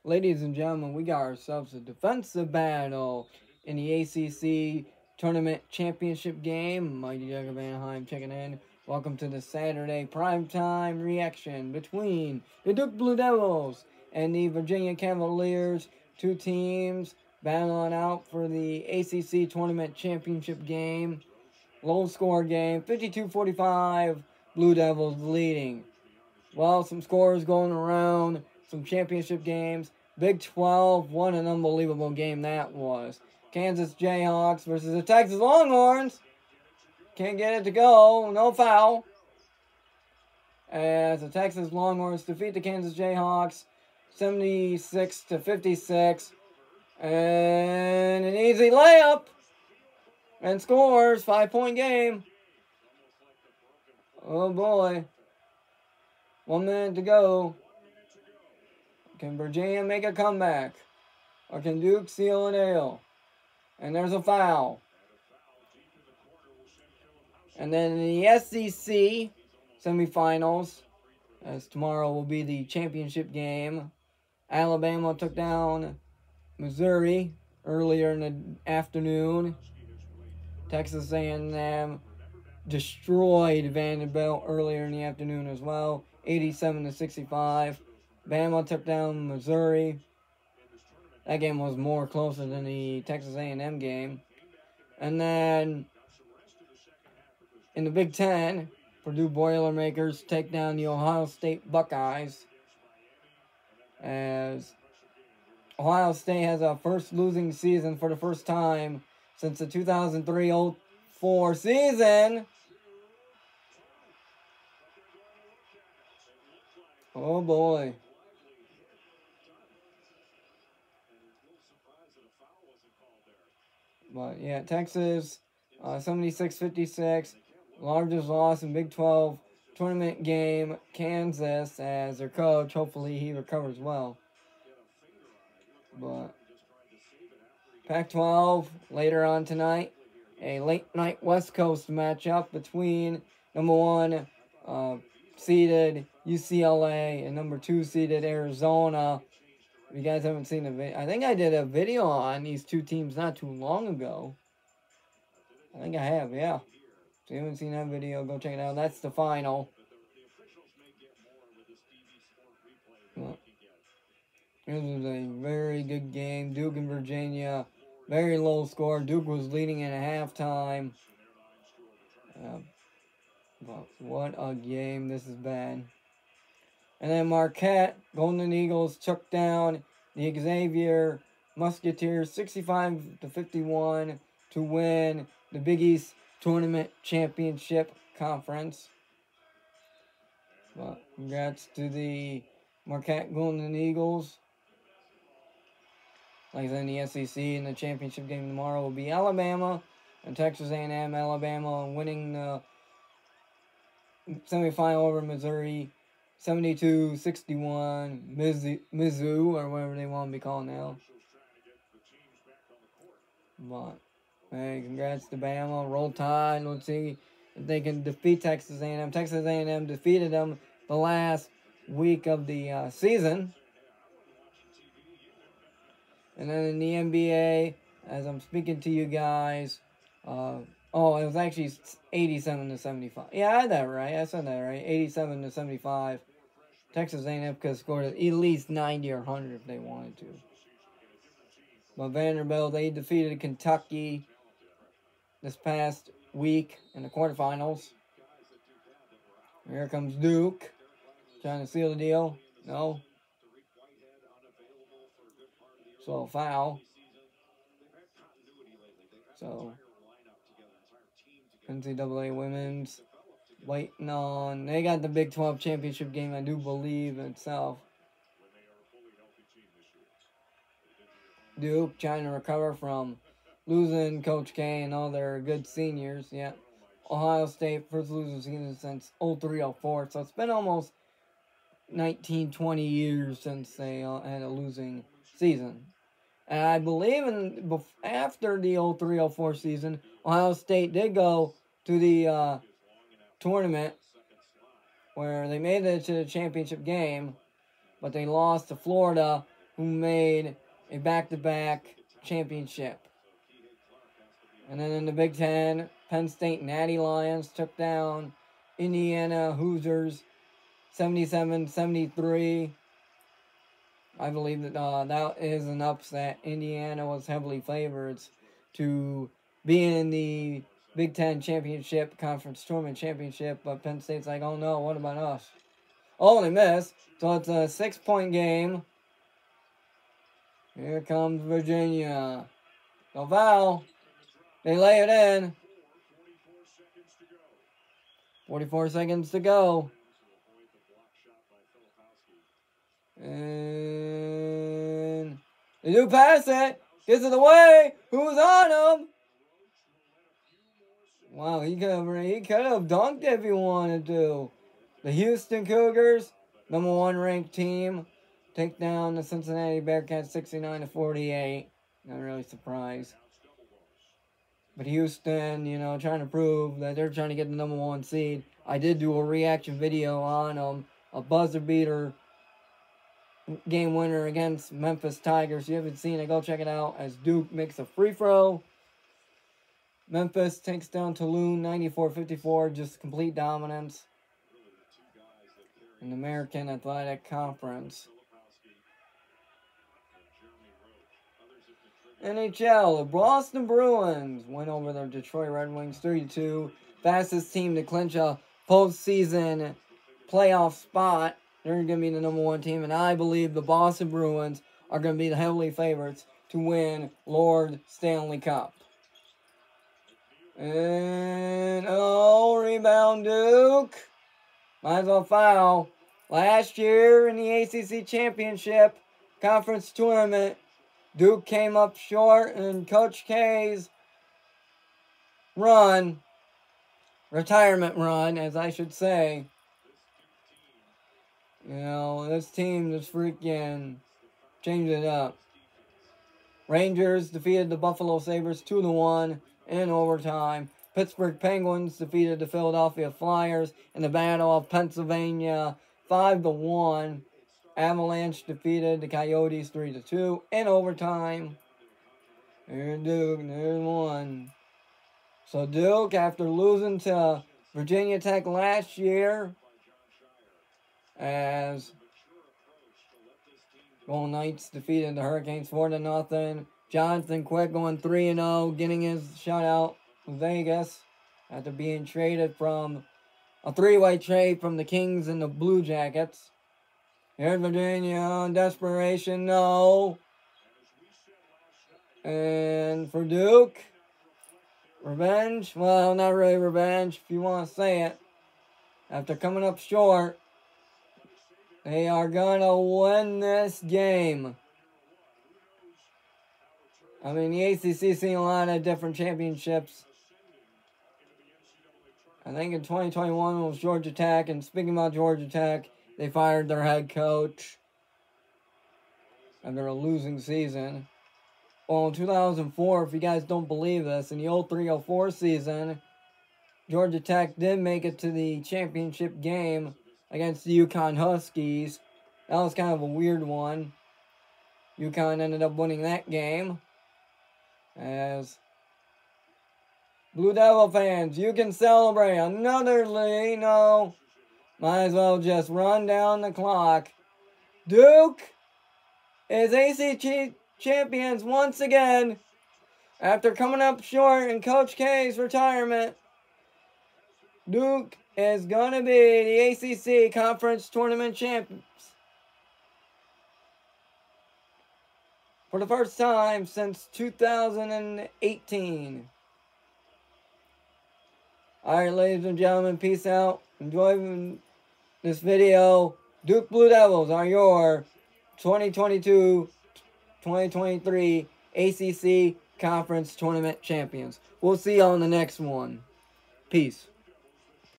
Ladies and gentlemen, we got ourselves a defensive battle in the ACC Tournament Championship game. Mighty Duck of Anaheim checking in. Welcome to the Saturday primetime reaction between the Duke Blue Devils and the Virginia Cavaliers. Two teams battling out for the ACC Tournament Championship game. Low score game, 52-45, Blue Devils leading. Well, some scores going around, some championship games. Big 12, what an unbelievable game that was. Kansas Jayhawks versus the Texas Longhorns. Can't get it to go, no foul. As the Texas Longhorns defeat the Kansas Jayhawks 76-56. And an easy layup. And scores, 5-point game. Oh boy. 1 minute to go. Can Virginia make a comeback? Or can Duke seal a deal? And there's a foul. And then in the SEC semifinals, as tomorrow will be the championship game, Alabama took down Missouri earlier in the afternoon. Texas A&M destroyed Vanderbilt earlier in the afternoon as well, 87-65. Bama took down Missouri. That game was more closer than the Texas A&M game. And then in the Big Ten, Purdue Boilermakers take down the Ohio State Buckeyes. As Ohio State has a first losing season for the first time since the 2003-04 season. Oh boy. But yeah, Texas, 76-56. Largest loss in Big 12 tournament game. Kansas as their coach. Hopefully he recovers well. But Pac-12 later on tonight. A late night West Coast matchup between number 1 seeded UCLA and number 2 seeded Arizona. If you guys haven't seen the video, I think I did a video on these two teams not too long ago. I think I have, yeah. If you haven't seen that video, go check it out. That's the final. Well, this was a very good game. Duke and Virginia, very low score. Duke was leading at halftime. But what a game this has been. And then Marquette, Golden Eagles took down the Xavier Musketeers 65-51 to win the Big East Tournament Championship Conference. Well, congrats to the Marquette Golden Eagles. Like I said, in the SEC, in the championship game tomorrow will be Alabama and Texas A&M. Alabama winning the semifinal over Missouri 72-61, Mizzou, or whatever they want to be called now. But, hey, congrats to Bama. Roll Tide. Let's see if they can defeat Texas A&M. Texas A&M defeated them the last week of the season. And then in the NBA, as I'm speaking to you guys, it was actually 87-75. Yeah, I had that right. I said that right. 87-75. Texas A&M could have scored at least 90 or 100 if they wanted to. But Vanderbilt, they defeated Kentucky this past week in the quarterfinals. Here comes Duke, trying to seal the deal. No. So, foul. So, NCAA women's waiting on. They got the Big 12 championship game, I do believe, itself. Duke trying to recover from losing Coach K and all their good seniors. Yeah. Ohio State, first losing season since 03-04. So it's been almost 19, 20 years since they had a losing season. And I believe after the 03-04 season, Ohio State did go to the tournament where they made it to the championship game, but they lost to Florida who made a back-to-back championship. And then in the Big Ten, Penn State Natty Lions took down Indiana Hoosiers 77-73. I believe that that is an upset. Indiana was heavily favored to be in the Big Ten Championship, Conference Tournament Championship, but Penn State's like, oh no, what about us? Oh, they missed. So it's a 6-point game. Here comes Virginia. No foul. They lay it in. 44 seconds to go. And they do pass it. Gets it away. Who's on him? Wow, he could have dunked if he wanted to. The Houston Cougars, #1 ranked team, take down the Cincinnati Bearcats 69-48. Not really surprised. But Houston, trying to prove that they're trying to get the #1 seed. I did do a reaction video on them, a buzzer beater game winner against Memphis Tigers. If you haven't seen it, go check it out as Duke makes a free throw. Memphis takes down Tulane 94-54, just complete dominance in the American Athletic Conference. NHL, the Boston Bruins went over the Detroit Red Wings 3-2. Fastest team to clinch a postseason playoff spot. They're going to be the #1 team, and I believe the Boston Bruins are going to be the heavily favorites to win Lord Stanley Cup. And, rebound Duke. Might as well foul. Last year in the ACC Championship Conference Tournament, Duke came up short in Coach K's retirement run, as I should say. This team just freaking changed it up. Rangers defeated the Buffalo Sabres 2-1 in overtime. Pittsburgh Penguins defeated the Philadelphia Flyers in the Battle of Pennsylvania 5-1. Avalanche defeated the Coyotes 3-2 in overtime. Here's Duke, there's one. So Duke, after losing to Virginia Tech last year, as Golden Knights defeated the Hurricanes 4-0. Jonathan Quick going 3-0, getting his shutout in Vegas after being traded from a 3-way trade from the Kings and the Blue Jackets. Here's Virginia in desperation, no. And for Duke, revenge? Well, not really revenge, if you want to say it. After coming up short, they are going to win this game. I mean, the ACC's seen a lot of different championships. I think in 2021 it was Georgia Tech. And speaking about Georgia Tech, they fired their head coach after a losing season. Well, in 2004, if you guys don't believe this, in the 03-04 season, Georgia Tech did make it to the championship game against the UConn Huskies. That was kind of a weird one. UConn ended up winning that game. As Blue Devil fans, you can celebrate another lead. No, might as well just run down the clock. Duke is ACC champions once again after coming up short in Coach K's retirement. Duke is going to be the ACC Conference Tournament champions for the first time since 2018. Alright, ladies and gentlemen, peace out. Enjoy this video. Duke Blue Devils are your 2022-2023 ACC Conference Tournament champions. We'll see you on the next one. Peace.